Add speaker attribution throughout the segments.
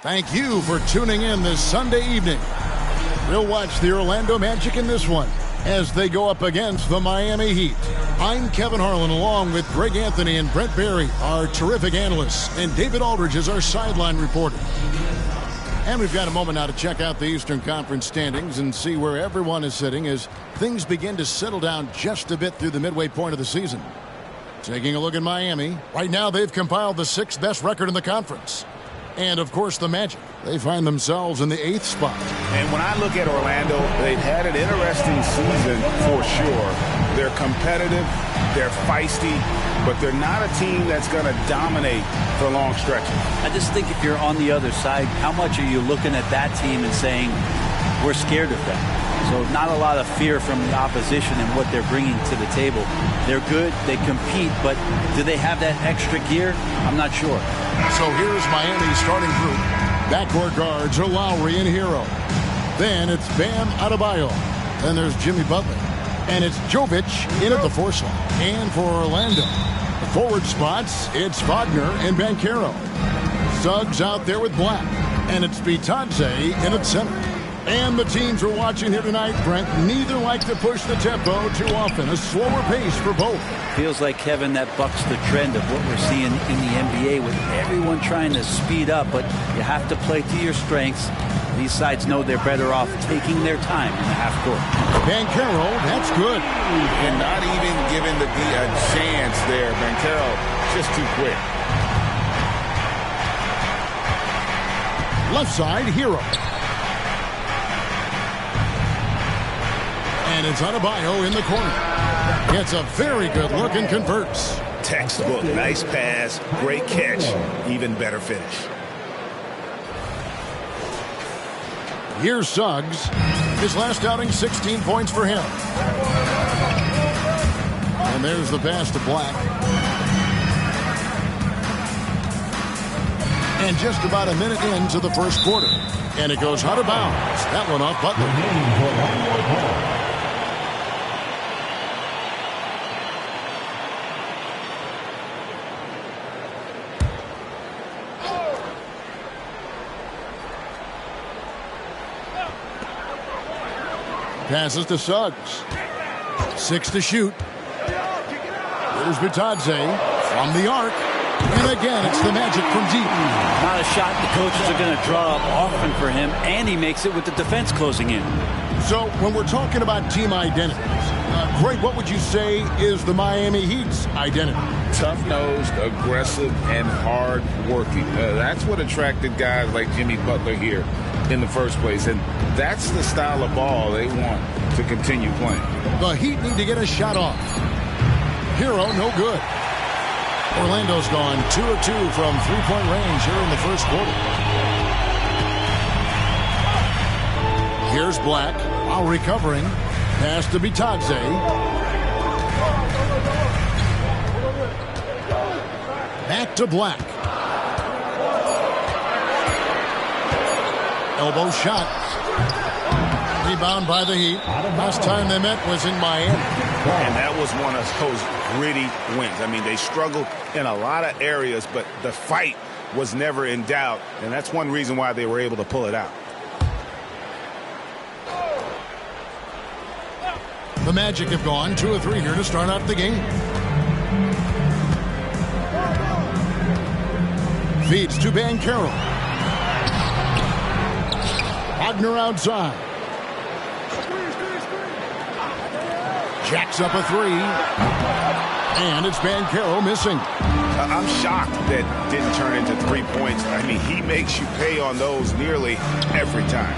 Speaker 1: Thank you for tuning in this Sunday evening. We'll watch the Orlando Magic in this one as they go up against the Miami Heat. I'm Kevin Harlan along with Greg Anthony and Brent Barry, our terrific analysts, and David Aldridge is our sideline reporter. And we've got a moment now to check out the Eastern Conference standings and see where everyone is sitting as things begin to settle down just a bit through the midway point of the season. Taking a look at Miami, right now they've compiled the 6th best record in the conference. And, of course, the Magic. They find themselves in the 8th spot.
Speaker 2: And when I look at Orlando, they've had an interesting season for sure. They're competitive, they're feisty, but they're not a team that's going to dominate for long stretches.
Speaker 3: I just think if you're on the other side, how much are you looking at that team and saying, we're scared of them? So not a lot of fear from the opposition and what they're bringing to the table. They're good, they compete, but do they have that extra gear? I'm not sure.
Speaker 1: So here's Miami's starting group. Backcourt guards are Lowry and Hero. Then it's Bam Adebayo. Then there's Jimmy Butler. And it's Jovic in at the 4 slot. And for Orlando, the forward spots, it's Wagner and Banchero. Suggs out there with Black. And it's Bitadze in at center. And the teams we're watching here tonight, Brent, neither like to push the tempo too often. A slower pace for both.
Speaker 3: Feels like, Kevin, that bucks the trend of what we're seeing in the NBA with everyone trying to speed up, but you have to play to your strengths. These sides know they're better off taking their time in the half court.
Speaker 1: Banchero, that's good.
Speaker 2: And not even giving the D a chance there. Banchero just too quick.
Speaker 1: Left side, Hero. And it's Adebayo in the corner. Gets a very good look and converts.
Speaker 2: Textbook, nice pass, great catch, even better finish.
Speaker 1: Here's Suggs. His last outing, 16 points for him. And there's the pass to Black. And just about a minute into the first quarter. And it goes out of bounds. That one off Butler. Passes to Suggs. 6 to shoot. Here's Bitadze from the arc. And again, it's the Magic from deep.
Speaker 3: Not a shot the coaches are going to draw up often for him, and he makes it with the defense closing in.
Speaker 1: So when we're talking about team identities, Greg, what would you say is the Miami Heat's identity?
Speaker 2: Tough-nosed, aggressive, and hard-working. That's what attracted guys like Jimmy Butler here in the first place, and that's the style of ball they want to continue playing.
Speaker 1: The Heat need to get a shot off. Hero, no good. Orlando's gone 2 of 2 from three-point range here in the first quarter. Here's Black while recovering. Pass to Bitadze. Back to Black. Elbow shot. Rebound by the Heat. Last time they met was in Miami.
Speaker 2: And that was one of those gritty wins. I mean, they struggled in a lot of areas, but the fight was never in doubt. And that's one reason why they were able to pull it out.
Speaker 1: The Magic have gone 2 of 3 here to start out the game. Feeds to Banchero. Wagner outside. Jacks up a 3. And it's Banchero missing.
Speaker 2: I'm shocked that didn't turn into 3 points. I mean, he makes you pay on those nearly every time.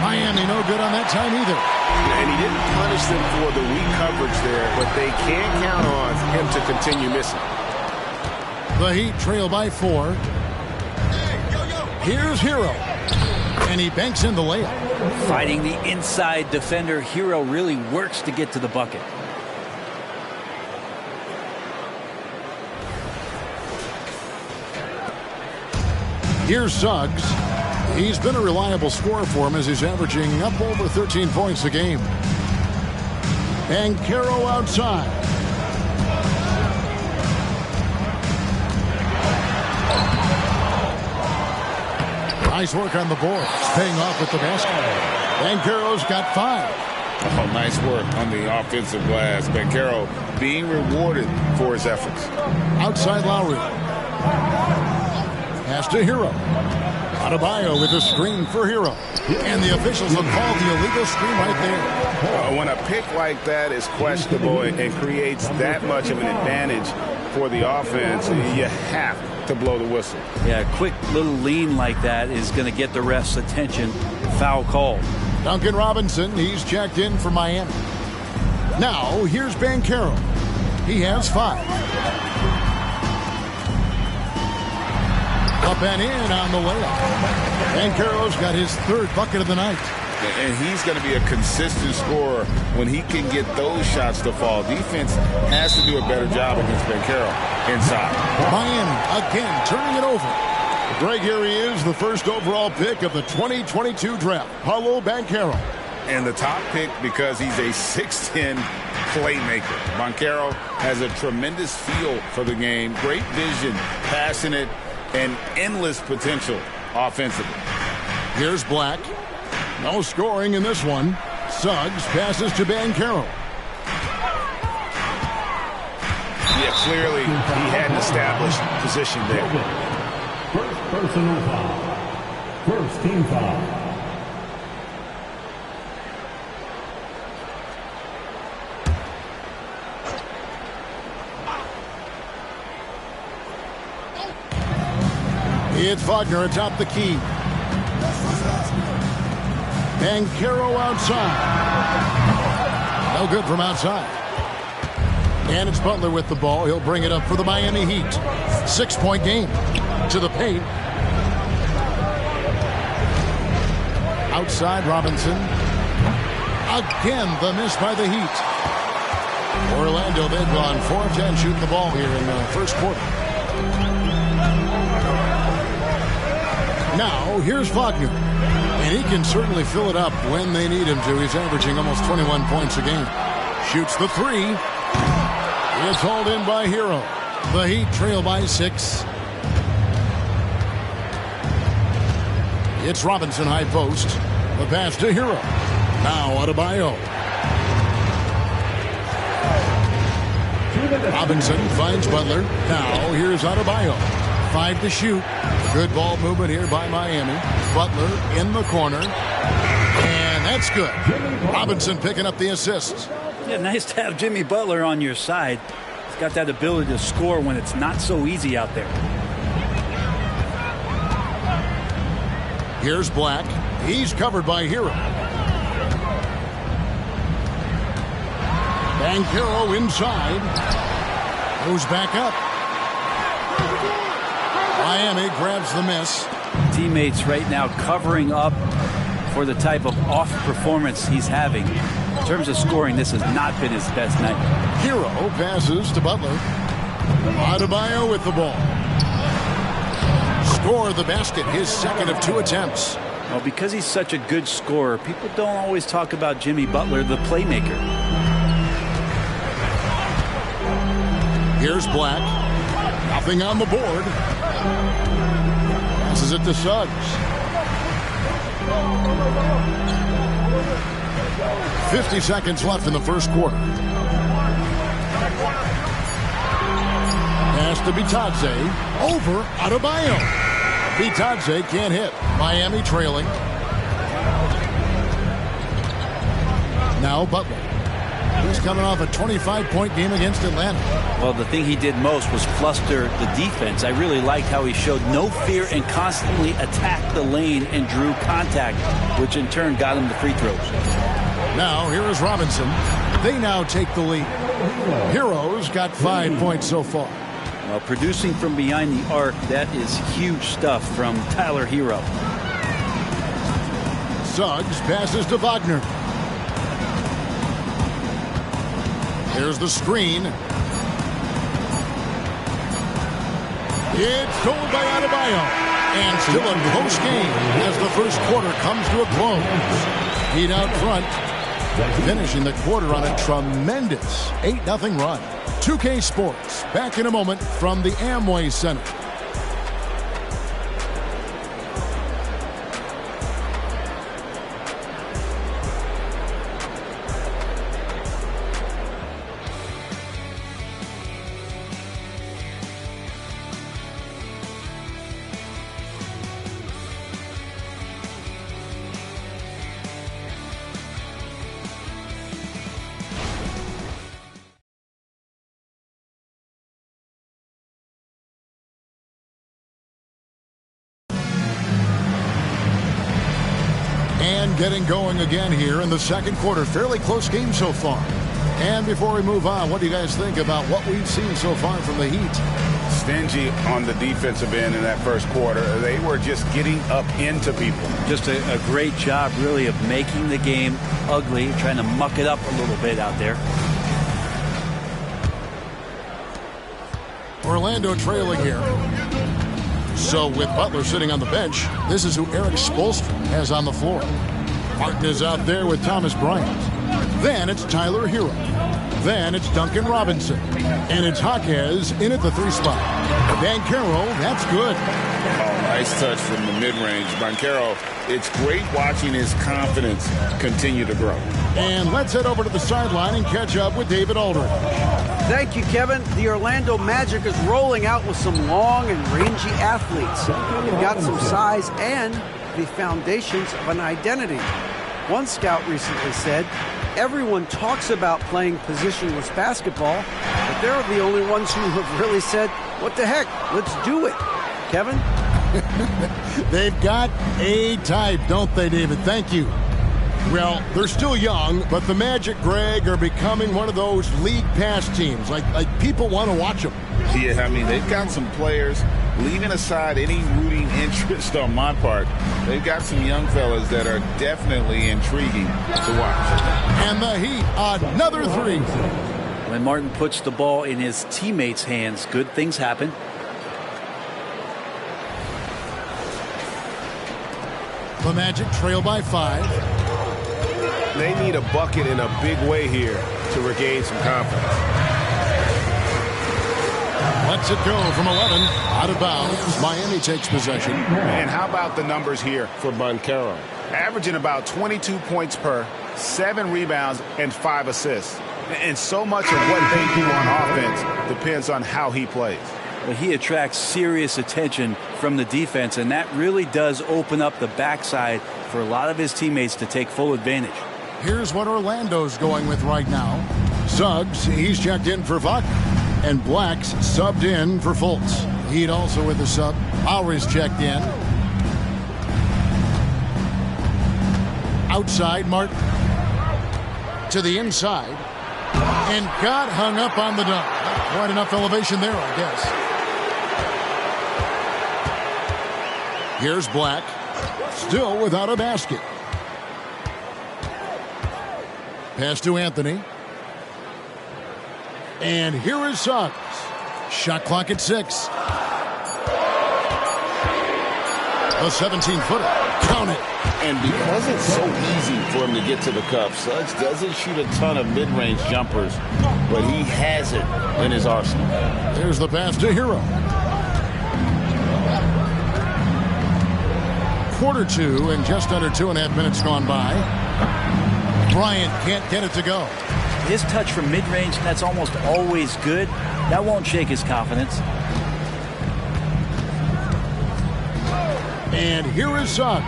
Speaker 1: Miami no good on that time either.
Speaker 2: And he didn't punish them for the weak coverage there, but they can't count on him to continue missing.
Speaker 1: The Heat trail by 4. Here's Hero. And he banks in the layup.
Speaker 3: Fighting the inside defender, Hero really works to get to the bucket.
Speaker 1: Here's Suggs. He's been a reliable scorer for him as he's averaging up over 13 points a game. And Banchero outside. Nice work on the board. It's paying off with the basket. Banchero's got 5.
Speaker 2: Oh, nice work on the offensive glass. Banchero being rewarded for his efforts.
Speaker 1: Outside Lowry. Pass to Hero. Adebayo with a screen for Hero. And the officials will call the illegal screen right there.
Speaker 2: When a pick like that is questionable and creates that much of an advantage for the offense, you have to blow the whistle.
Speaker 3: Yeah, a quick little lean like that is going to get the ref's attention. Foul call.
Speaker 1: Duncan Robinson, he's checked in for Miami. Now, here's Banchero. He has 5. Up and in on the layup. Banchero's got his 3rd bucket of the night.
Speaker 2: And he's going to be a consistent scorer when he can get those shots to fall. Defense has to do a better job against Banchero inside.
Speaker 1: Miami again turning it over. Greg, here he is, the first overall pick of the 2022 draft, Paolo Banchero.
Speaker 2: And the top pick because he's a 6'10 playmaker. Banchero has a tremendous feel for the game, great vision, passionate, and endless potential offensively.
Speaker 1: Here's Black. No scoring in this one. Suggs passes to Banchero.
Speaker 2: Yeah, clearly he had an established position there.
Speaker 4: First personal foul. First team foul.
Speaker 1: It's Wagner atop the key. Banchero outside. No good from outside. And it's Butler with the ball. He'll bring it up for the Miami Heat. 6-point game. To the paint. Outside Robinson. Again, the miss by the Heat. Orlando, they've gone 4 of 10 shooting the ball here in the first quarter. Now, here's Wagner. And he can certainly fill it up when they need him to. He's averaging almost 21 points a game. Shoots the 3. It's hauled in by Hero. The Heat trail by 6. It's Robinson high post. The pass to Hero. Now Adebayo. Robinson finds Butler. Now here's Adebayo. 5 to shoot. Good ball movement here by Miami. Butler in the corner. And that's good. Robinson picking up the assist.
Speaker 3: Yeah, nice to have Jimmy Butler on your side. He's got that ability to score when it's not so easy out there.
Speaker 1: Here's Black. He's covered by Hero. Banchero inside. Goes back up. Miami grabs the miss.
Speaker 3: Teammates right now covering up for the type of off performance he's having. In terms of scoring, this has not been his best night.
Speaker 1: Hero passes to Butler. Adebayo with the ball. Score the basket, his 2nd of 2 attempts.
Speaker 3: Well, because he's such a good scorer, people don't always talk about Jimmy Butler, the playmaker.
Speaker 1: Here's Black. Nothing on the board. Passes it to Suggs. 50 seconds left in the first quarter. Pass to Bitadze. Over Adebayo. Bitadze can't hit. Miami trailing. Now Butler. He's coming off a 25-point game against Atlanta.
Speaker 3: Well, the thing he did most was fluster the defense. I really liked how he showed no fear and constantly attacked the lane and drew contact, which in turn got him the free throws.
Speaker 1: Now, here is Robinson. They now take the lead. Hero's got 5 points so far.
Speaker 3: Well, producing from behind the arc, that is huge stuff from Tyler Hero.
Speaker 1: Suggs passes to Wagner. Here's the screen. It's stolen by Adebayo. And still a close game as the first quarter comes to a close. Heat out front. Finishing the quarter on a tremendous 8-0 run. 2K Sports, back in a moment from the Amway Center. getting going again here in the second quarter. Fairly close game so far. And before we move on, what do you guys think about what we've seen so far from the Heat?
Speaker 2: Stingy on the defensive end in that first quarter. They were just getting up into people.
Speaker 3: Just a great job, really, of making the game ugly, trying to muck it up a little bit out there.
Speaker 1: Orlando trailing here. So with Butler sitting on the bench, this is who Eric Spoelstra has on the floor. Martin is out there with Thomas Bryant. Then it's Tyler Hero. Then it's Duncan Robinson. And it's Jaquez in at the 3 spot. Banchero, that's good.
Speaker 2: Oh, nice touch from the mid-range. Banchero, it's great watching his confidence continue to grow.
Speaker 1: And let's head over to the sideline and catch up with David Aldridge.
Speaker 5: Thank you, Kevin. The Orlando Magic is rolling out with some long and rangy athletes. They've got some size and the foundations of an identity. One scout recently said, everyone talks about playing positionless basketball, but they're the only ones who have really said, what the heck, let's do it. Kevin?
Speaker 1: They've got a type, don't they, David? Thank you. Well, they're still young, but the Magic, Greg, are becoming one of those league pass teams. Like people want to watch them.
Speaker 2: Yeah, I mean, they've got some players, leaving aside any rooting interest on my part, they've got some young fellas that are definitely intriguing to watch.
Speaker 1: And the Heat, another 3.
Speaker 3: When Martin puts the ball in his teammates' hands, good things happen.
Speaker 1: The Magic trail by 5.
Speaker 6: They need a bucket in a big way here to regain some confidence.
Speaker 1: Lets it go from 11. Out of bounds. Miami takes possession.
Speaker 2: And how about the numbers here for Banchero? Averaging about 22 points per, 7 rebounds, and 5 assists. And so much of what they do on offense depends on how he plays.
Speaker 3: Well, he attracts serious attention from the defense, and that really does open up the backside for a lot of his teammates to take full advantage.
Speaker 1: Here's what Orlando's going with right now. Suggs, he's checked in for Vuk, and Black's subbed in for Fultz. Heat also with the sub. Lowry's checked in. Outside, Martin. To the inside. And got hung up on the dunk. Quite enough elevation there, I guess. Here's Black. Still without a basket. Pass to Anthony. And here is Suggs. Shot clock at 6. A 17-footer. Count it.
Speaker 2: And because it's so easy for him to get to the cup, Suggs doesn't shoot a ton of mid-range jumpers, but he has it in his arsenal.
Speaker 1: There's the pass to Hero. Quarter 2 and just under 2.5 minutes gone by. Bryant can't get it to go.
Speaker 3: His touch from mid-range, that's almost always good. That won't shake his confidence.
Speaker 1: And here is Suggs.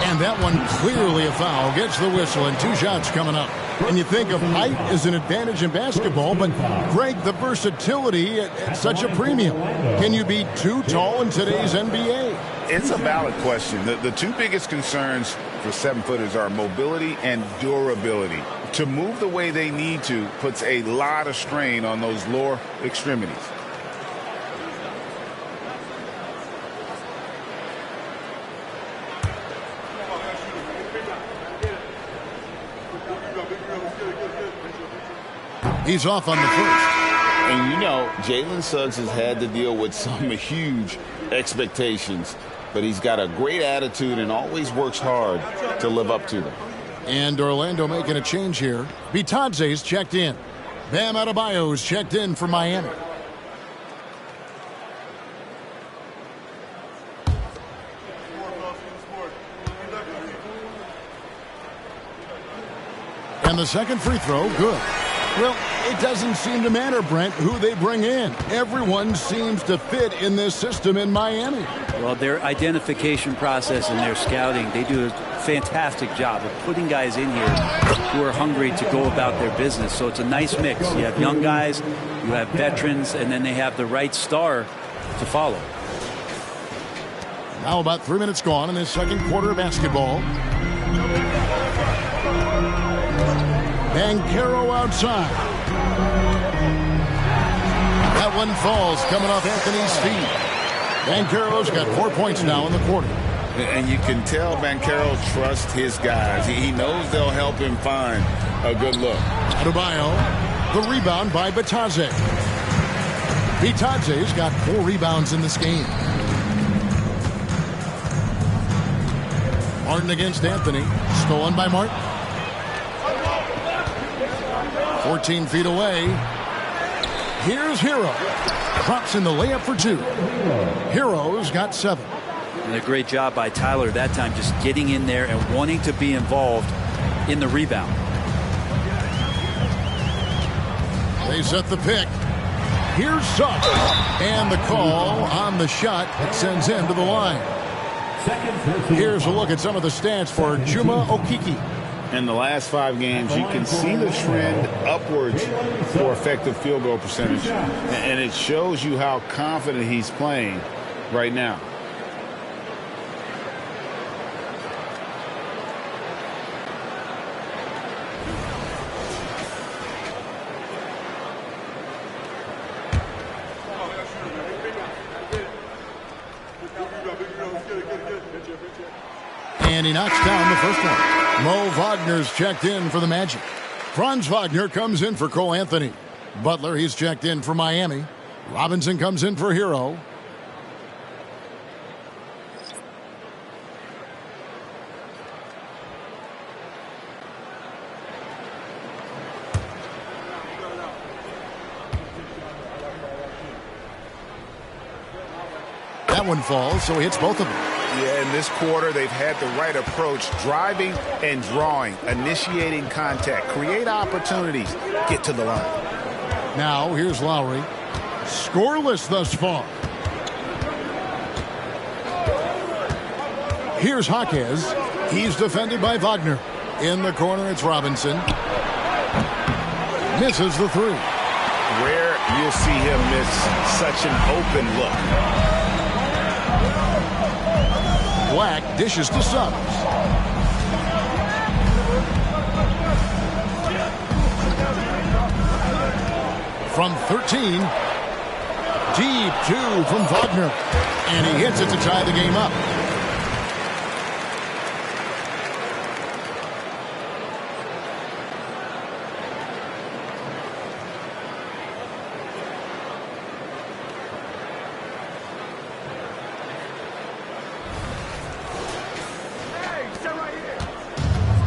Speaker 1: And that one clearly a foul. Gets the whistle and 2 shots coming up. And you think of height as an advantage in basketball, but Greg, the versatility at such a premium. Can you be too tall in today's NBA?
Speaker 2: It's a valid question. The 2 biggest concerns for 7-footers are mobility and durability. To move the way they need to puts a lot of strain on those lower extremities.
Speaker 1: He's off on the first.
Speaker 2: And you know, Jalen Suggs has had to deal with some huge expectations, but he's got a great attitude and always works hard to live up to them.
Speaker 1: And Orlando making a change here. Bitadze's checked in. Bam Adebayo's checked in for Miami. And the second free throw, good. Well, it doesn't seem to matter, Brent, who they bring in. Everyone seems to fit in this system in Miami.
Speaker 3: Well, their identification process and their scouting, they do a fantastic job of putting guys in here who are hungry to go about their business. So it's a nice mix. You have young guys, you have veterans, and then they have the right star to follow.
Speaker 1: Now about 3 minutes gone in this second quarter of basketball. Banchero outside. That one falls, coming off Anthony's feet. Banchero's got 4 points now in the quarter.
Speaker 2: And you can tell Banchero trusts his guys. He knows they'll help him find a good look.
Speaker 1: Adebayo, the rebound by Bitadze. Bitadze's got 4 rebounds in this game. Martin against Anthony. Stolen by Martin. 14 feet away. Here's Hero. Drops in the layup for 2. Hero's got 7.
Speaker 3: And a great job by Tyler that time, just getting in there and wanting to be involved in the rebound.
Speaker 1: They set the pick. Here's Suggs. And the call on the shot that sends him to the line. Here's a look at some of the stats for Chuma Okeke.
Speaker 2: In the last 5 games, you can see the trend upwards for effective field goal percentage. And it shows you how confident he's playing right now.
Speaker 1: And he knocks down the first one. Mo Wagner's checked in for the Magic. Franz Wagner comes in for Cole Anthony. Butler, he's checked in for Miami. Robinson comes in for Hero. That one falls, so he hits both of them.
Speaker 2: Yeah, in this quarter, they've had the right approach, driving and drawing, initiating contact, create opportunities, get to the line.
Speaker 1: Now, here's Lowry. Scoreless thus far. Here's Jaquez. He's defended by Wagner. In the corner, it's Robinson. Misses the 3.
Speaker 2: Rare you'll see him miss such an open look.
Speaker 1: Black dishes to Suggs. From 13. Deep 2 from Wagner. And he hits it to tie the game up.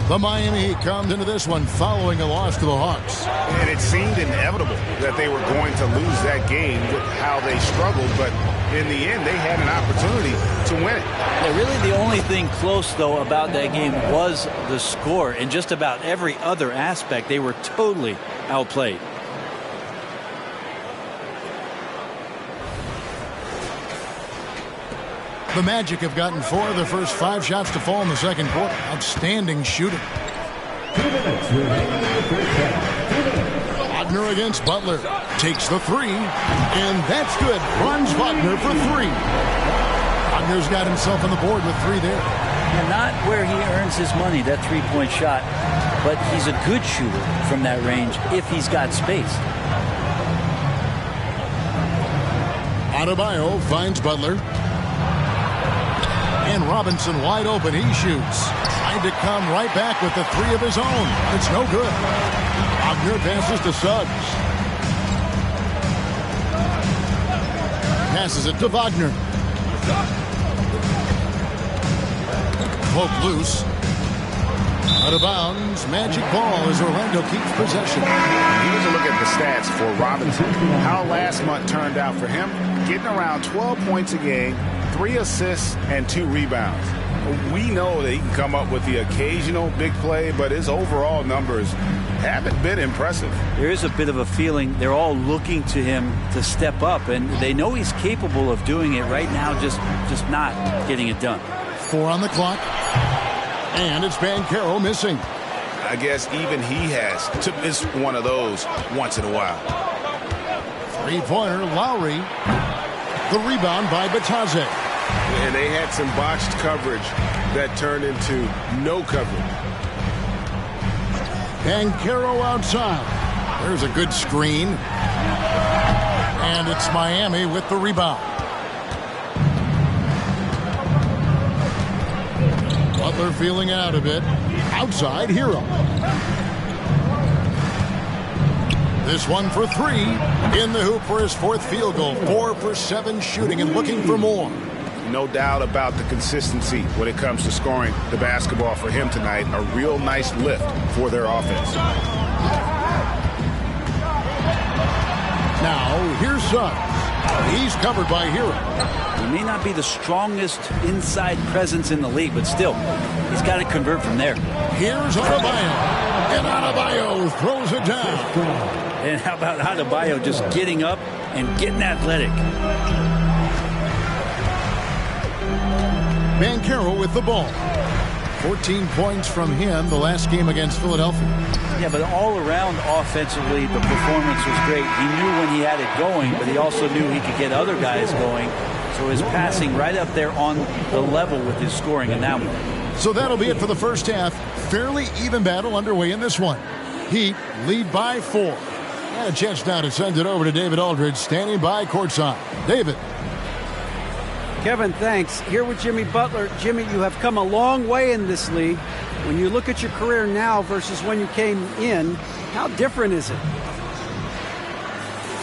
Speaker 1: The Miami Heat comes into this one following a loss to the Hawks.
Speaker 2: And it seemed inevitable that they were going to lose that game with how they struggled, but in the end, they had an opportunity to win it.
Speaker 3: Yeah, really the only thing close, though, about that game was the score. In just about every other aspect, they were totally outplayed.
Speaker 1: The Magic have gotten 4 of their first 5 shots to fall in the second quarter. Outstanding shooting.
Speaker 4: 2 minutes remaining in the first half.
Speaker 1: Wagner against Butler. Takes the 3. And that's good. Franz Wagner for 3. Wagner's got himself on the board with 3 there.
Speaker 3: And not where he earns his money, that three-point shot. But he's a good shooter from that range if he's got space.
Speaker 1: Adebayo finds Butler. And Robinson wide open. He shoots. Trying to come right back with the 3 of his own. It's no good. Wagner passes to Suggs. Passes it to Wagner. Poke loose. Out of bounds. Magic ball as Orlando keeps possession.
Speaker 2: Here's a look at the stats for Robinson. How last month turned out for him. Getting around 12 points a game, 3 assists, and 2 rebounds. We know that he can come up with the occasional big play, but his overall numbers haven't been impressive.
Speaker 3: There is a bit of a feeling they're all looking to him to step up, and they know he's capable of doing it right now, just not getting it done.
Speaker 1: 4 on the clock. And it's Banchero missing.
Speaker 2: I guess even he has to miss one of those once in a while.
Speaker 1: 3-pointer, Lowry. The rebound by Bitadze.
Speaker 6: And they had some botched coverage that turned into no coverage.
Speaker 1: Banchero outside. There's a good screen. And it's Miami with the rebound. Butler feeling out a bit. Outside, Hero. This one for three. In the hoop for his fourth field goal. 4 for 7 shooting and looking for more.
Speaker 6: No doubt about the consistency when it comes to scoring the basketball for him tonight. A real nice lift for their offense.
Speaker 1: Now, here's Suggs. He's covered by Hero.
Speaker 3: He may not be the strongest inside presence in the league, but still, he's got to convert from there.
Speaker 1: Here's Adebayo. And Adebayo throws it down.
Speaker 3: And how about Adebayo just getting up and getting athletic?
Speaker 1: Banchero with the ball. 14 points from him the last game against Philadelphia.
Speaker 3: Yeah, but all around offensively, the performance was great. He knew when he had it going, but he also knew he could get other guys going. So his passing right up there on the level with his scoring in that one.
Speaker 1: So that'll be it for the first half. Fairly even battle underway in this one. Heat lead by 4. And a chance now to send it over to David Aldridge, standing by courtside. David.
Speaker 5: Kevin, thanks. Here with Jimmy Butler. Jimmy, you have come a long way in this league. When you look at your career now versus when you came in, how different is it?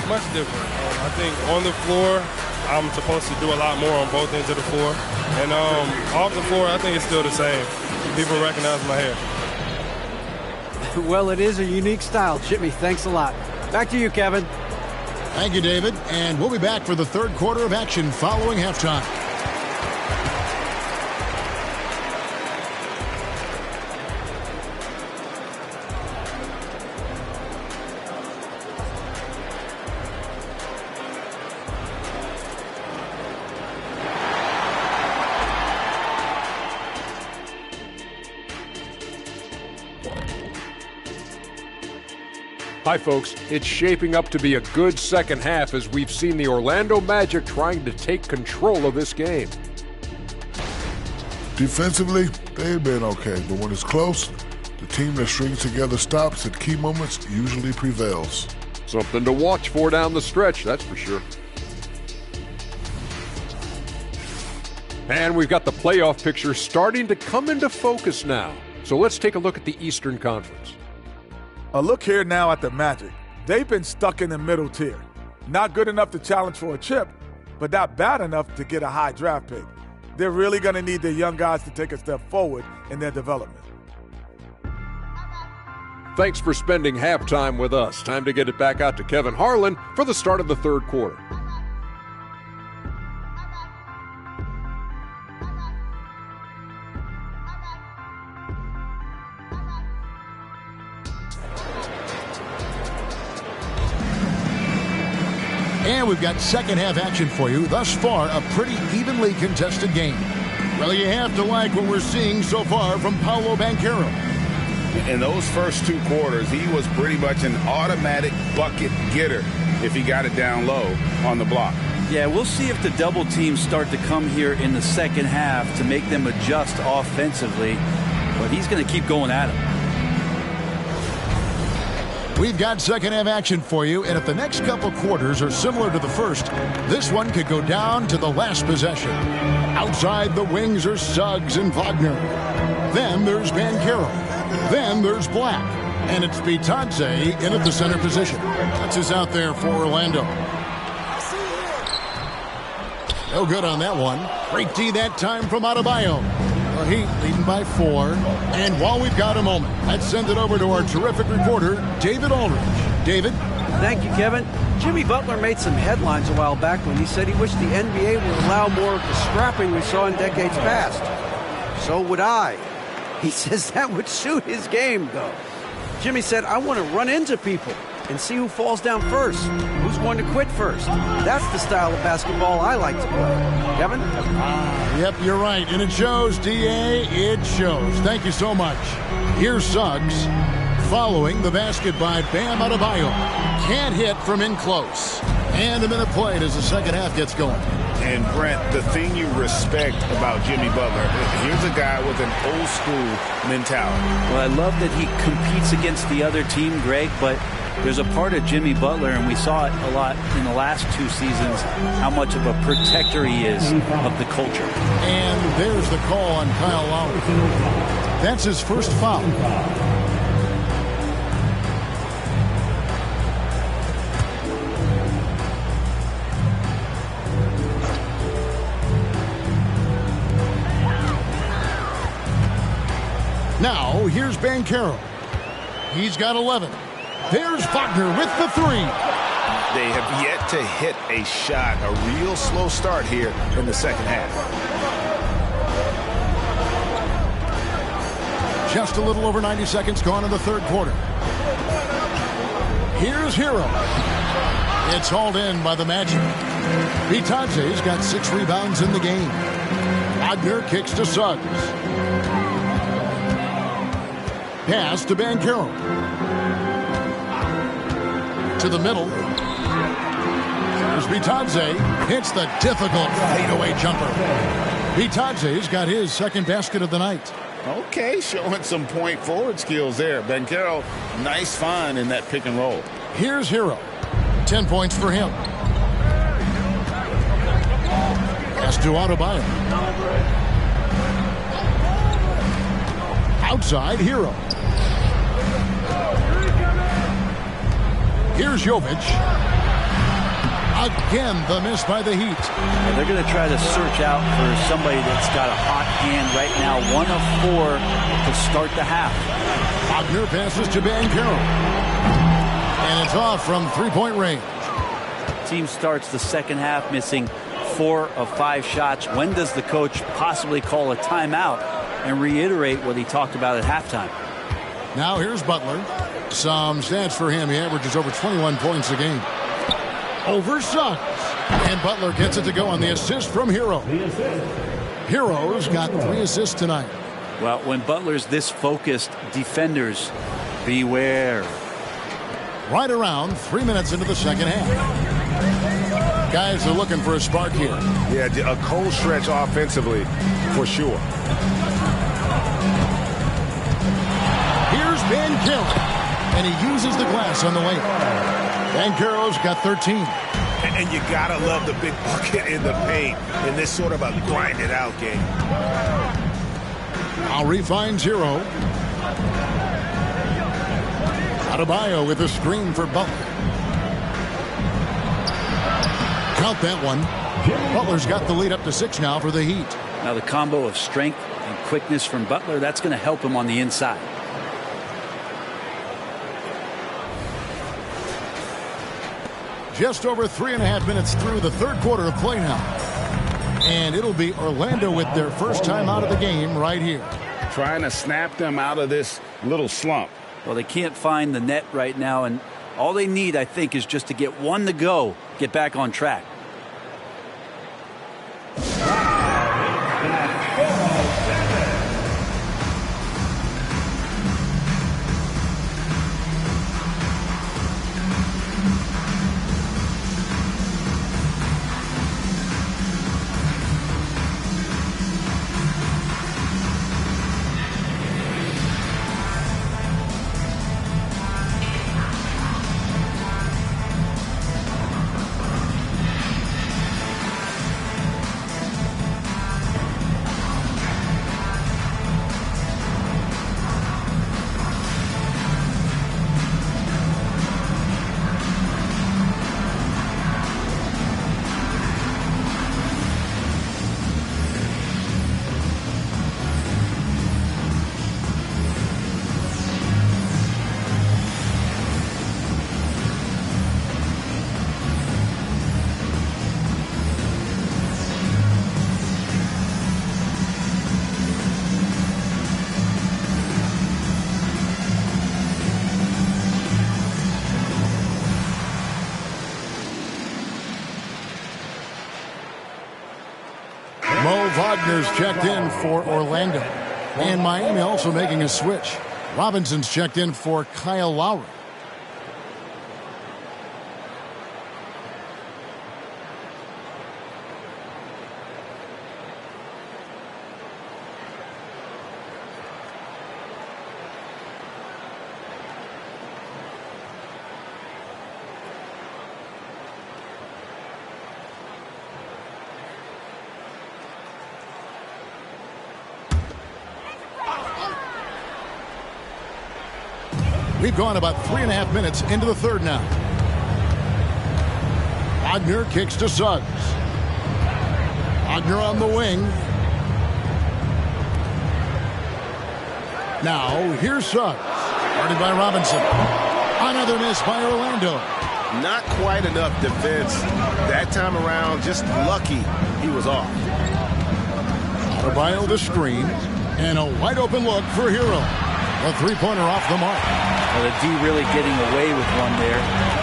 Speaker 7: Much different. I think on the floor, I'm supposed to do a lot more on both ends of the floor. And off the floor, I think it's still the same. People recognize my hair.
Speaker 5: Well, it is a unique style, Jimmy. Thanks a lot. Back to you, Kevin.
Speaker 1: Thank you, David. And we'll be back for the third quarter of action following halftime.
Speaker 8: Hi, folks. It's shaping up to be a good second half as we've seen the Orlando Magic trying to take control of this game.
Speaker 9: Defensively, they've been okay, but when it's close, the team that strings together stops at key moments usually prevails.
Speaker 8: Something to watch for down the stretch, that's for sure. And we've got the playoff picture starting to come into focus now. So let's take a look at the Eastern Conference.
Speaker 10: A look here now at the Magic. They've been stuck in the middle tier. Not good enough to challenge for a chip, but not bad enough to get a high draft pick. They're really going to need their young guys to take a step forward in their development.
Speaker 8: Thanks for spending halftime with us. Time to get it back out to Kevin Harlan for the start of the third quarter.
Speaker 1: And we've got second half action for you. Thus far, a pretty evenly contested game. Well, you have to like what we're seeing so far from Paolo Banchero.
Speaker 2: In those first 2 quarters, he was pretty much an automatic bucket getter if he got it down low on the block.
Speaker 3: Yeah, we'll see if the double teams start to come here in the second half to make them adjust offensively. But he's going to keep going at him.
Speaker 1: We've got second half action for you, and if the next couple quarters are similar to the first, this one could go down to the last possession. Outside the wings are Suggs and Wagner. Then there's Banchero. Then there's Black. And it's Bitadze in at the center position. That's us out there for Orlando. No good on that one. Great D that time from Adebayo. The Heat leading by 4. And while we've got a moment, let's send it over to our terrific reporter, David Aldridge. David?
Speaker 5: Thank you, Kevin. Jimmy Butler made some headlines a while back when he said he wished the NBA would allow more of the scrapping we saw in decades past. So would I. He says that would suit his game, though. Jimmy said, I want to run into people and see who falls down first, who's going to quit first. That's the style of basketball I like to play. Kevin?
Speaker 1: Yep, you're right. And it shows, D.A., it shows. Thank you so much. Here's Suggs following the basket by Bam Adebayo. Can't hit from in close. And a minute played as the second half gets going.
Speaker 6: And Brent, the thing you respect about Jimmy Butler, here's a guy with an old school mentality.
Speaker 3: Well, I love that he competes against the other team, Greg, but there's a part of Jimmy Butler, and we saw it a lot in the last 2 seasons, how much of a protector he is of the culture.
Speaker 1: And there's the call on Kyle Lowry. That's his first foul. Now, here's Banchero. He's got 11. There's Wagner with the 3.
Speaker 6: They have yet to hit a shot, a real slow start here in the second half.
Speaker 1: Just a little over 90 seconds gone in the third quarter. Here's Hero. It's hauled in by the Magic. Bitadze's got 6 rebounds in the game. Wagner kicks to Suggs. Pass to Banchero. To the middle. There's Bitadze. Hits the difficult fadeaway jumper. Bitadze's got his second basket of the night.
Speaker 2: Okay, showing some point forward skills there. Banchero, nice find in that pick and roll.
Speaker 1: Here's Hero. 10 points for him. Pass to Adebayo. Outside, Hero. Here's Jovic. Again, the miss by the Heat.
Speaker 3: Yeah, they're going to try to search out for somebody that's got a hot hand right now. 1 of 4 to start the half.
Speaker 1: Wagner passes to Banchero. And it's off from three-point range.
Speaker 3: Team starts the second half missing 4 of 5 shots. When does the coach possibly call a timeout and reiterate what he talked about at halftime?
Speaker 1: Now here's Butler. Some stats for him. He averages over 21 points a game. Over Suggs. And Butler gets it to go on the assist from Hero. Hero's got 3 assists tonight.
Speaker 3: Well, when Butler's this focused, defenders, beware.
Speaker 1: Right around 3 minutes into the second half. Guys are looking for a spark here.
Speaker 6: Yeah, a cold stretch offensively, for sure.
Speaker 1: Here's Banchero. And he uses the glass on the way. Banchero's got 13.
Speaker 6: And you gotta love the big bucket in the paint in this sort of a grinded out game.
Speaker 1: Lowry finds Hero. Adebayo with a screen for Butler. Count that one. Butler's got the lead up to 6 now for the Heat.
Speaker 3: Now the combo of strength and quickness from Butler, that's going to help him on the inside.
Speaker 1: Just over 3.5 minutes through the third quarter of play now. And it'll be Orlando with their first time out of the game right here.
Speaker 2: Trying to snap them out of this little slump.
Speaker 3: Well, they can't find the net right now, and all they need, I think, is just to get one to go, get back on track.
Speaker 1: Wagner's checked in for Orlando. And Miami also making a switch. Robinson's checked in for Kyle Lowry. We've gone about 3.5 minutes into the third now. Wagner kicks to Suggs. Wagner on the wing. Now, here's Suggs. Guarded by Robinson. Another miss by Orlando.
Speaker 6: Not quite enough defense that time around. Just lucky he was off.
Speaker 1: Adebayo the screen. And a wide open look for Hero. A three-pointer off the mark.
Speaker 3: Well, the D really getting away with one there.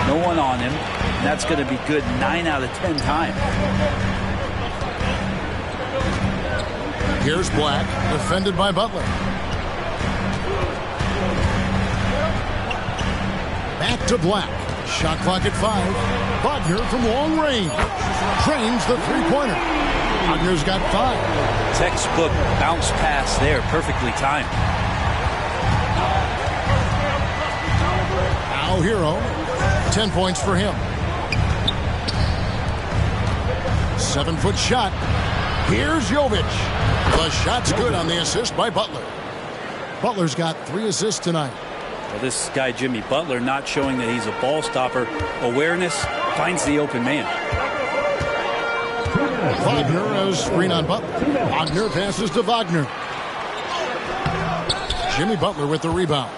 Speaker 3: No one on him. And that's going to be good 9 out of 10 times.
Speaker 1: Here's Black, defended by Butler. Back to Black. Shot clock at 5. Wagner from long range. Trains the three-pointer. Wagner's got 5.
Speaker 3: Textbook bounce pass there. Perfectly timed.
Speaker 1: Now Hero. 10 points for him. 7-foot shot. Here's Jovic. The shot's good on the assist by Butler. Butler's got 3 assists tonight.
Speaker 3: Well, this guy, Jimmy Butler, not showing that he's a ball stopper. Awareness, finds the open man.
Speaker 1: Wagner has screen on Butler. Wagner passes to Wagner. Jimmy Butler with the rebound.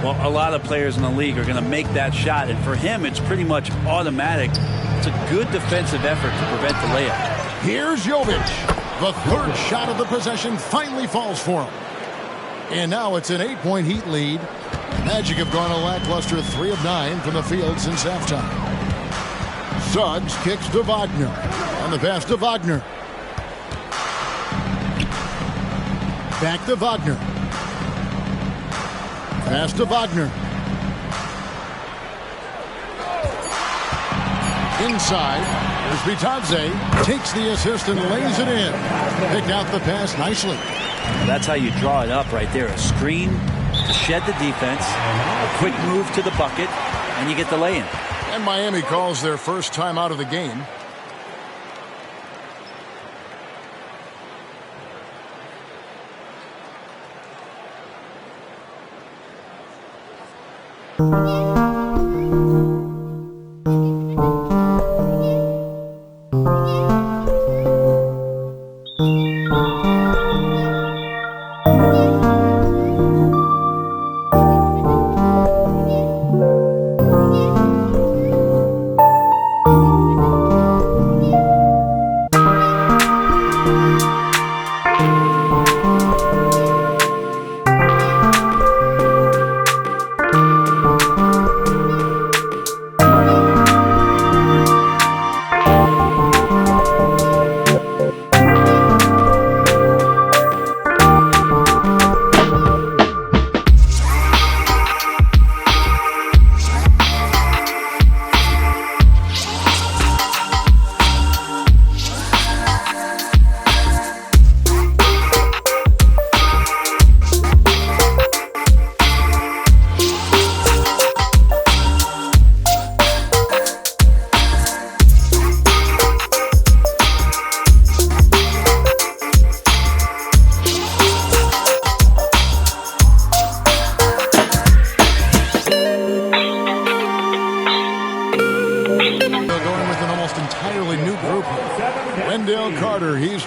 Speaker 3: Well, a lot of players in the league are going to make that shot, and for him, it's pretty much automatic. It's a good defensive effort to prevent the layup.
Speaker 1: Here's Jovic. The third shot of the possession finally falls for him. And now it's an 8-point Heat lead. Magic have gone a lackluster 3 of 9 from the field since halftime. Suggs kicks to Wagner. On the pass to Wagner. Back to Wagner. Pass to Wagner. Inside. Here's Bitadze. Takes the assist and lays it in. Picked out the pass nicely.
Speaker 3: That's how you draw it up right there. A screen to shed the defense, a quick move to the bucket, and you get the lay-in.
Speaker 1: And Miami calls their first time out of the game.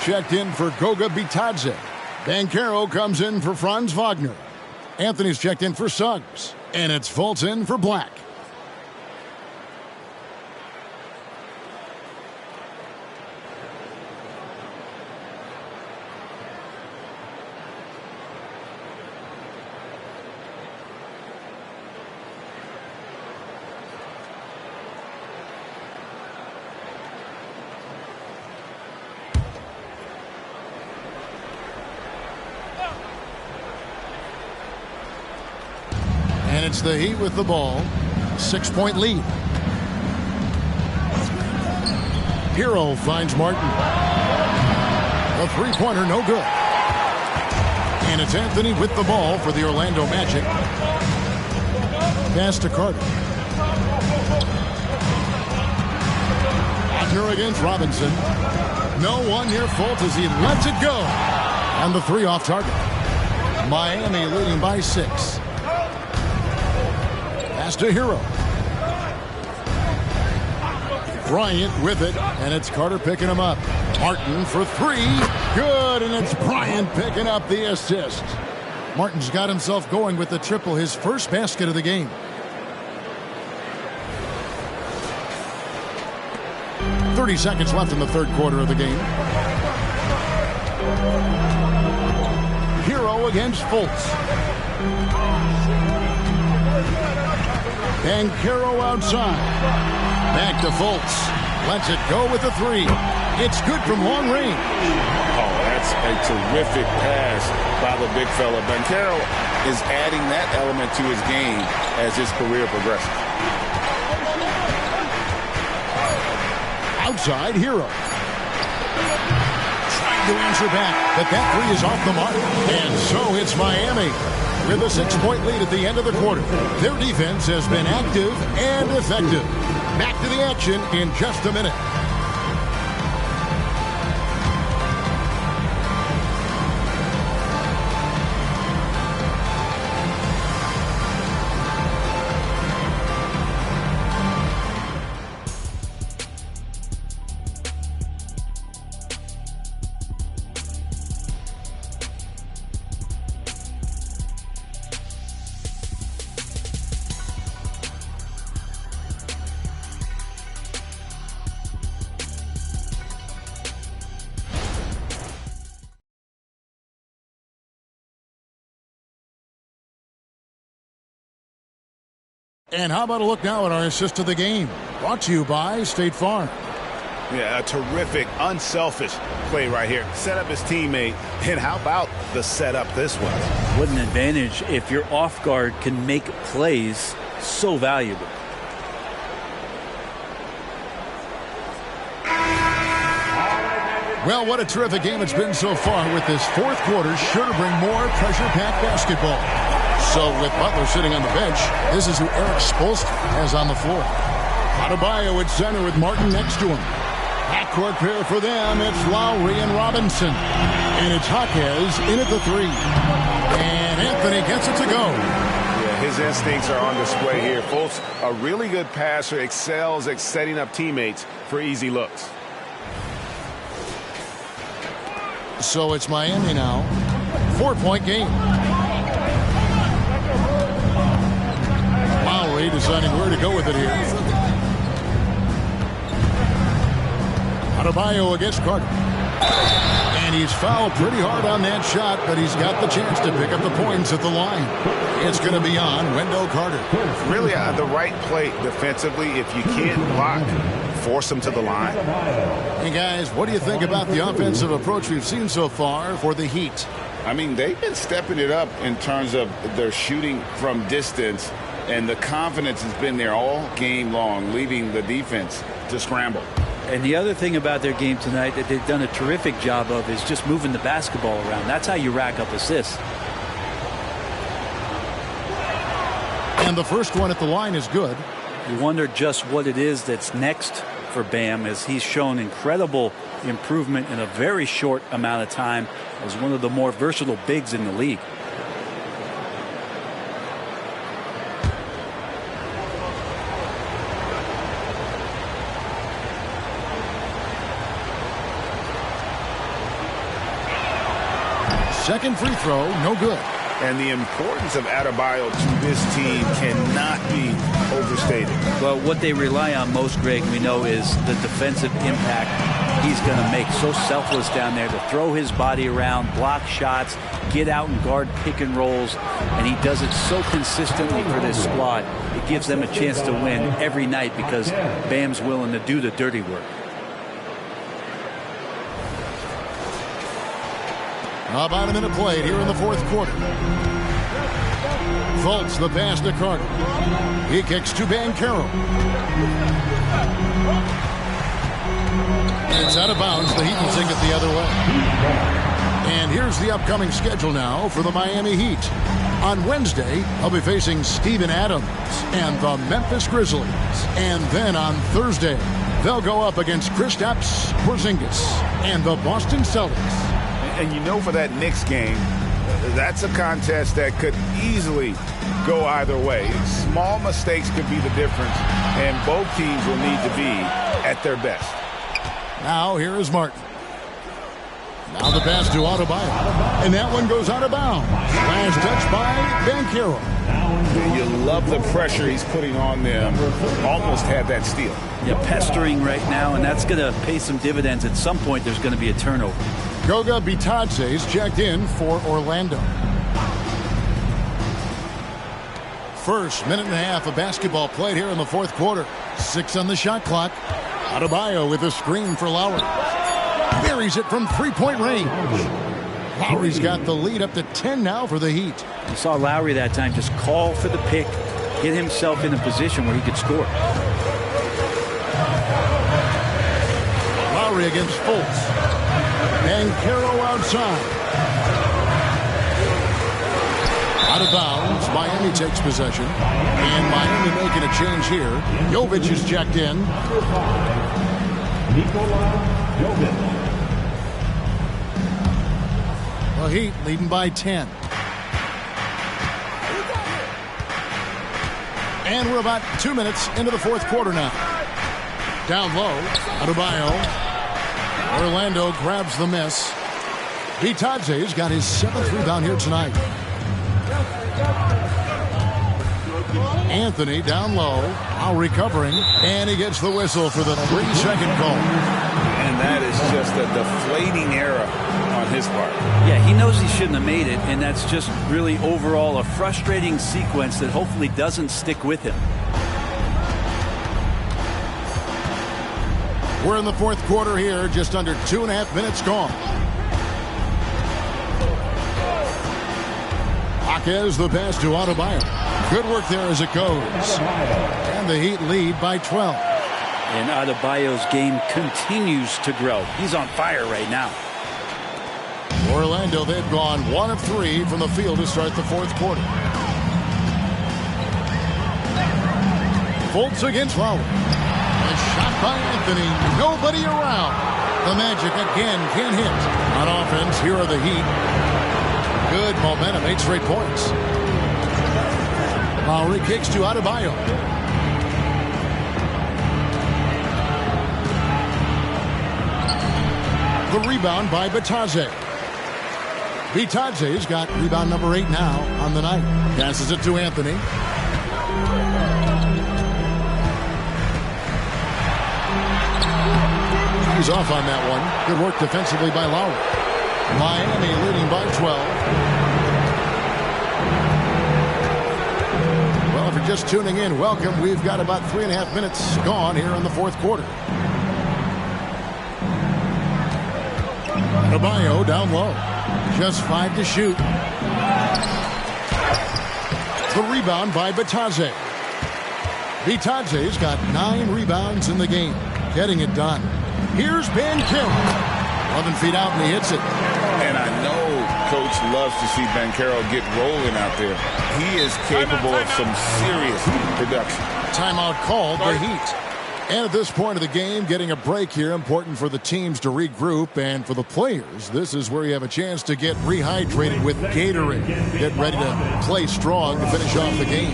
Speaker 1: Checked in for Goga Bitadze. Banchero comes in for Franz Wagner. Anthony's checked in for Suggs. And it's Fulton for Black. And it's the Heat with the ball. 6-point lead. Hero finds Martin. A three-pointer, no good. And it's Anthony with the ball for the Orlando Magic. Pass to Carter. Wagner against Robinson. No one near fault as he lets it go. And the three off target. Miami leading by 6. Pass to Hero. Bryant with it, and it's Carter picking him up. Martin for three. Good, and it's Bryant picking up the assist. Martin's got himself going with the triple, his first basket of the game. .30 seconds left in the third quarter of the game. Hero against Fultz. And Caro outside. Back to Fultz. Lets it go with the three. It's good from long range.
Speaker 2: Oh, that's a terrific pass by the big fella. Bancaro is adding that element to his game as his career progresses.
Speaker 1: Outside, Hero. Trying to answer back, but that three is off the mark. And so it's Miami with a 6-point lead at the end of the quarter. Their defense has been active and effective. Back to the action in just a minute. And how about a look now at our assist of the game? Brought to you by State Farm.
Speaker 6: Yeah, a terrific, unselfish play right here. Set up his teammate. And how about the setup this was?
Speaker 3: What an advantage if your off guard can make plays so valuable.
Speaker 1: Well, what a terrific game it's been so far, with this fourth quarter sure to bring more pressure-packed basketball. So with Butler sitting on the bench, this is who Eric Spoelstra has on the floor. Adebayo at center with Martin next to him. Backcourt pair for them, it's Lowry and Robinson. And it's Jaquez in at the three. And Anthony gets it to go.
Speaker 6: Yeah, his instincts are on display here. Fultz, a really good passer, excels at setting up teammates for easy looks.
Speaker 1: So it's Miami now. 4-point game. Lowry deciding where to go with it here. Adebayo against Carter. And he's fouled pretty hard on that shot, but he's got the chance to pick up the points at the line. It's going to be on Wendell Carter.
Speaker 6: Really the right play defensively. If you can't block, force him to the line.
Speaker 1: Hey, guys, what do you think about the offensive approach we've seen so far for the Heat?
Speaker 2: I mean, they've been stepping it up in terms of their shooting from distance, and the confidence has been there all game long, leaving the defense to scramble.
Speaker 3: And the other thing about their game tonight that they've done a terrific job of is just moving the basketball around. That's how you rack up assists.
Speaker 1: And the first one at the line is good.
Speaker 3: You wonder just what it is that's next for Bam, as he's shown incredible improvement in a very short amount of time as one of the more versatile bigs in the league.
Speaker 1: Second free throw, no good.
Speaker 6: And the importance of Adebayo to this team cannot be overstated.
Speaker 3: Well, what they rely on most, Greg, we know, is the defensive impact he's going to make. So selfless down there to throw his body around, block shots, get out and guard pick and rolls. And he does it so consistently for this squad. It gives them a chance to win every night because Bam's willing to do the dirty work.
Speaker 1: About a minute played here in the fourth quarter. Fultz the pass to Carter. He kicks to Bancaro. And it's out of bounds. The Heat will take it the other way. And here's the upcoming schedule now for the Miami Heat. On Wednesday, they'll be facing Steven Adams and the Memphis Grizzlies. And then on Thursday, they'll go up against Kristaps Porzingis and the Boston Celtics.
Speaker 6: And you know, for that Knicks game, that's a contest that could easily go either way. Small mistakes could be the difference, and both teams will need to be at their best.
Speaker 1: Now here is Martin. Now the pass to Adebayo. And that one goes out of bounds. Last touch by Banchero.
Speaker 6: You love the pressure he's putting on them. Almost had that steal.
Speaker 3: Yeah, pestering right now, and that's going to pay some dividends. At some point, there's going to be a turnover.
Speaker 1: Goga Bitadze is checked in for Orlando. First minute and a half of basketball played here in the fourth quarter. 6 on the shot clock. Adebayo with a screen for Lowry. Buries it from three-point range. Lowry's got the lead up to 10 now for the Heat.
Speaker 3: You saw Lowry that time just call for the pick, get himself in a position where he could score.
Speaker 1: Lowry against Fultz. And Caro outside. Out of bounds. Miami takes possession. And Miami making a change here. Jovic is checked in. The Heat leading by 10. And we're about 2 minutes into the fourth quarter now. Down low, Adebayo. Orlando grabs the miss. Bitadze's got his 7th rebound here tonight. Anthony down low, now recovering, and he gets the whistle for the 3-second call.
Speaker 2: And that is just a deflating error on his part.
Speaker 3: Yeah, he knows he shouldn't have made it, and that's just really overall a frustrating sequence that hopefully doesn't stick with him.
Speaker 1: We're in the fourth quarter here, just under 2.5 minutes gone. Jaquez the pass to Adebayo. Good work there as it goes. And the Heat lead by 12.
Speaker 3: And Adebayo's game continues to grow. He's on fire right now.
Speaker 1: Orlando, they've gone 1 of 3 from the field to start the fourth quarter. Fultz against Lowry. A shot by Anthony. Nobody around. The Magic again can't hit. On offense, here are the Heat. Good momentum, 8 straight points. Lowry kicks to Adebayo. The rebound by Bitadze. Bitadze's got rebound number 8 now on the night. Passes it to Anthony. He's off on that one. Good work defensively by Lowry. Miami leading by 12. Well, if you're just tuning in, welcome. We've got about 3.5 minutes gone here in the fourth quarter. Adebayo down low. Just 5 to shoot. The rebound by Bitadze. Bitadze's got 9 rebounds in the game. Getting it done. Here's Banchero. 11 feet out, and he hits it.
Speaker 2: And I know Coach loves to see Banchero get rolling out there. He is capable of some serious production.
Speaker 1: Timeout called, the Heat. And at this point of the game, getting a break here, important for the teams to regroup, and for the players, this is where you have a chance to get rehydrated with Gatorade. Get ready to play strong to finish off the game.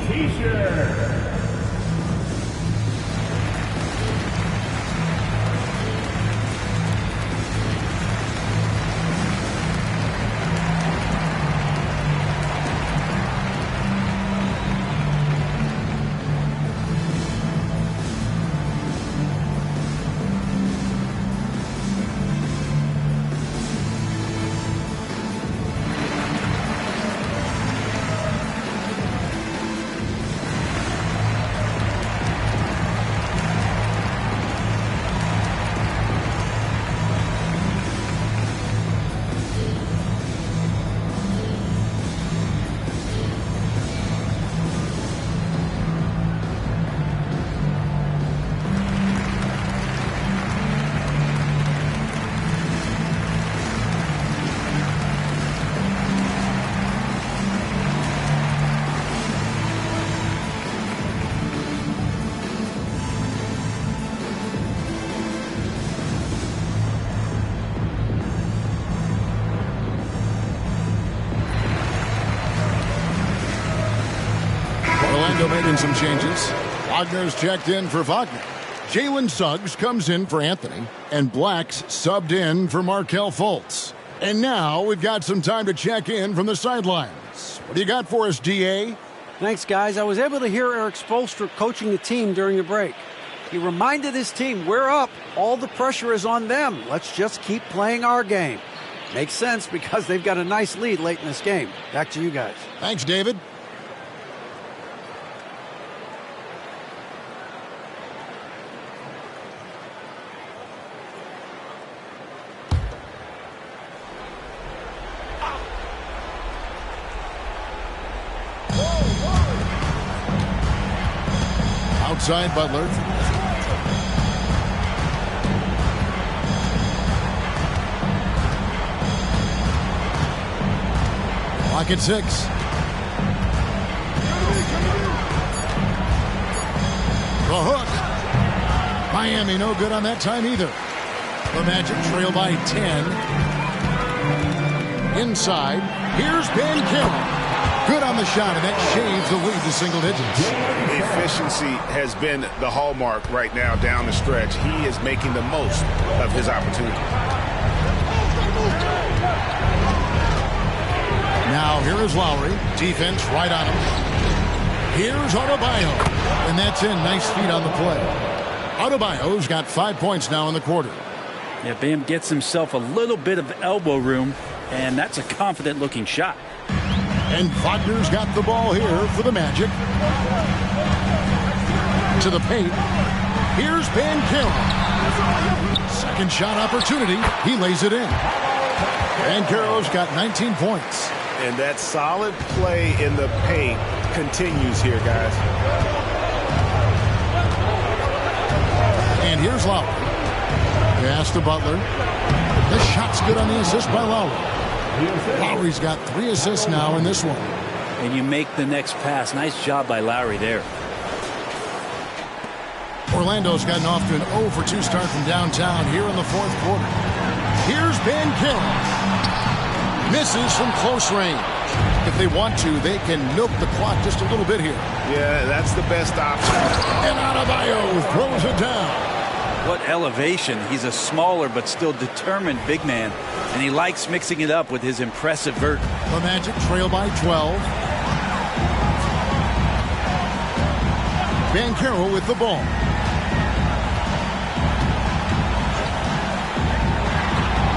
Speaker 1: making some changes. Wagner's checked in for Wagner. Jalen Suggs comes in for Anthony, and Black's subbed in for Markelle Fultz. And now we've got some time to check in from the sidelines. What do you got for us, DA?
Speaker 5: Thanks, guys. I was able to hear Eric Spoelstra coaching the team during the break. He reminded his team, we're up. All the pressure is on them. Let's just keep playing our game. Makes sense because they've got a nice lead late in this game. Back to you guys.
Speaker 1: Thanks, David. Outside Butler. Clock at 6. The hook. Miami no good on that time either. The Magic trail by 10. Inside. Here's Banchero. Good on the shot, and that shaves the lead to single digits.
Speaker 6: Efficiency has been the hallmark right now down the stretch. He is making the most of his opportunity.
Speaker 1: Now here is Lowry. Defense right on him. Here's Adebayo. And that's in. Nice feet on the play. Adebayo's got 5 points now in the quarter.
Speaker 3: Yeah, Bam gets himself a little bit of elbow room, and that's a confident-looking shot.
Speaker 1: And Wagner's got the ball here for the Magic. To the paint. Here's Banchero. Second shot opportunity. He lays it in. Banchero's got 19 points.
Speaker 6: And that solid play in the paint continues here, guys.
Speaker 1: And here's Lowry. Pass to Butler. The shot's good on the assist by Lowry. Lowry's got 3 assists now in this one.
Speaker 3: And you make the next pass. Nice job by Lowry there.
Speaker 1: Orlando's gotten off to an 0 for 2 start from downtown here in the fourth quarter. Here's Banchero. Misses from close range. If they want to, they can milk the clock just a little bit here.
Speaker 6: Yeah, that's the best option.
Speaker 1: And Adebayo throws it down.
Speaker 3: What elevation. He's a smaller but still determined big man. And he likes mixing it up with his impressive vert.
Speaker 1: The Magic trail by 12. Banchero with the ball.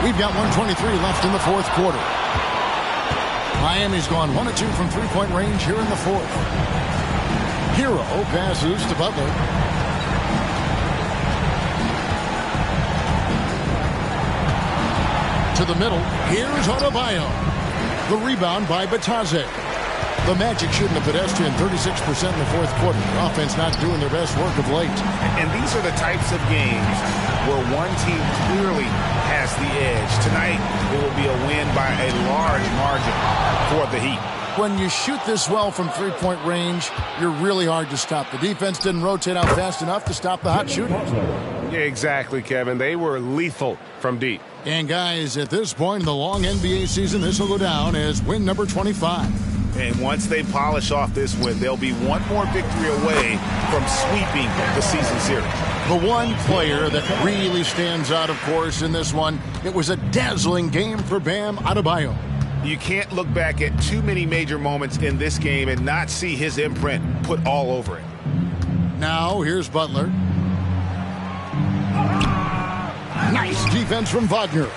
Speaker 1: We've got 1:23 left in the fourth quarter. Miami's gone 1 of 2 from three-point range here in the fourth. Hero passes to Butler. To the middle. Here's Adebayo. The rebound by Bataze. The Magic shooting the pedestrian 36% in the fourth quarter. The offense not doing their best work of late.
Speaker 6: And these are the types of games where one team clearly has the edge. Tonight, it will be a win by a large margin for the Heat.
Speaker 1: When you shoot this well from three-point range, you're really hard to stop. The defense didn't rotate out fast enough to stop the hot shooting.
Speaker 11: Yeah, exactly, Kevin. They were lethal from deep.
Speaker 1: And guys, at this point in the long NBA season, this will go down as win number 25.
Speaker 6: And once they polish off this win, they'll be one more victory away from sweeping the season series.
Speaker 1: The one player that really stands out, of course, in this one, it was a dazzling game for Bam Adebayo.
Speaker 6: You can't look back at too many major moments in this game and not see his imprint put all over it.
Speaker 1: Now, here's Butler. Nice defense from Wagner.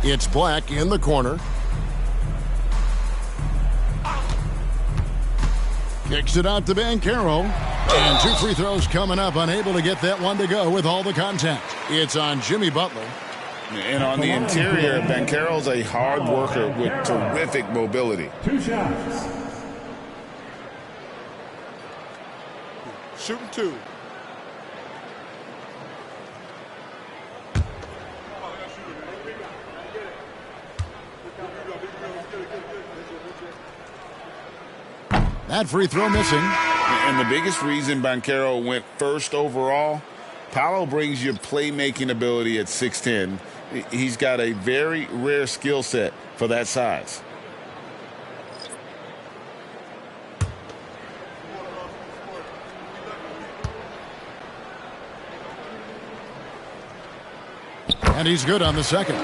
Speaker 1: It's Black in the corner. Kicks it out to Banchero. And 2 free throws coming up. Unable to get that one to go with all the contact. It's on Jimmy Butler.
Speaker 2: And on the interior, Banchero's a hard worker with terrific mobility.
Speaker 4: 2 shots.
Speaker 11: Shooting 2.
Speaker 1: That free throw missing.
Speaker 2: And the biggest reason Banchero went first overall, Paolo brings you playmaking ability at 6'10". He's got a very rare skill set for that size.
Speaker 1: And he's good on the second.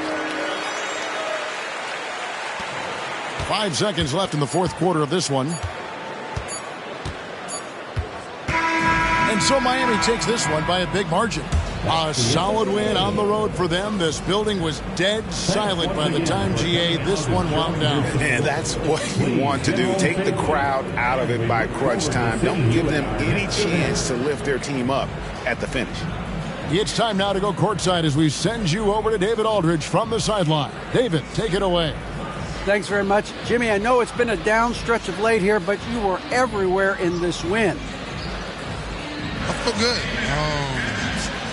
Speaker 1: 5 seconds left in the fourth quarter of this one. And so Miami takes this one by a big margin. A solid win on the road for them. This building was dead silent by the time, GA, this one wound down.
Speaker 6: And that's what you want to do. Take the crowd out of it by crunch time. Don't give them any chance to lift their team up at the finish.
Speaker 1: It's time now to go courtside as we send you over to David Aldridge from the sideline. David, take it away.
Speaker 5: Thanks very much. Jimmy, I know it's been a down stretch of late here, but you were everywhere in this win.
Speaker 12: I feel good.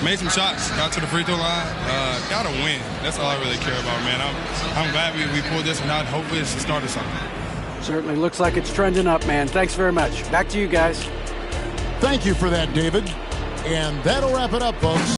Speaker 12: Made some shots, got to the free throw line, got a win. That's all I really care about, man. I'm glad we pulled this one out. Hopefully it's the start of something.
Speaker 5: Certainly looks like it's trending up, man. Thanks very much. Back to you guys.
Speaker 1: Thank you for that, David. And that'll wrap it up, folks.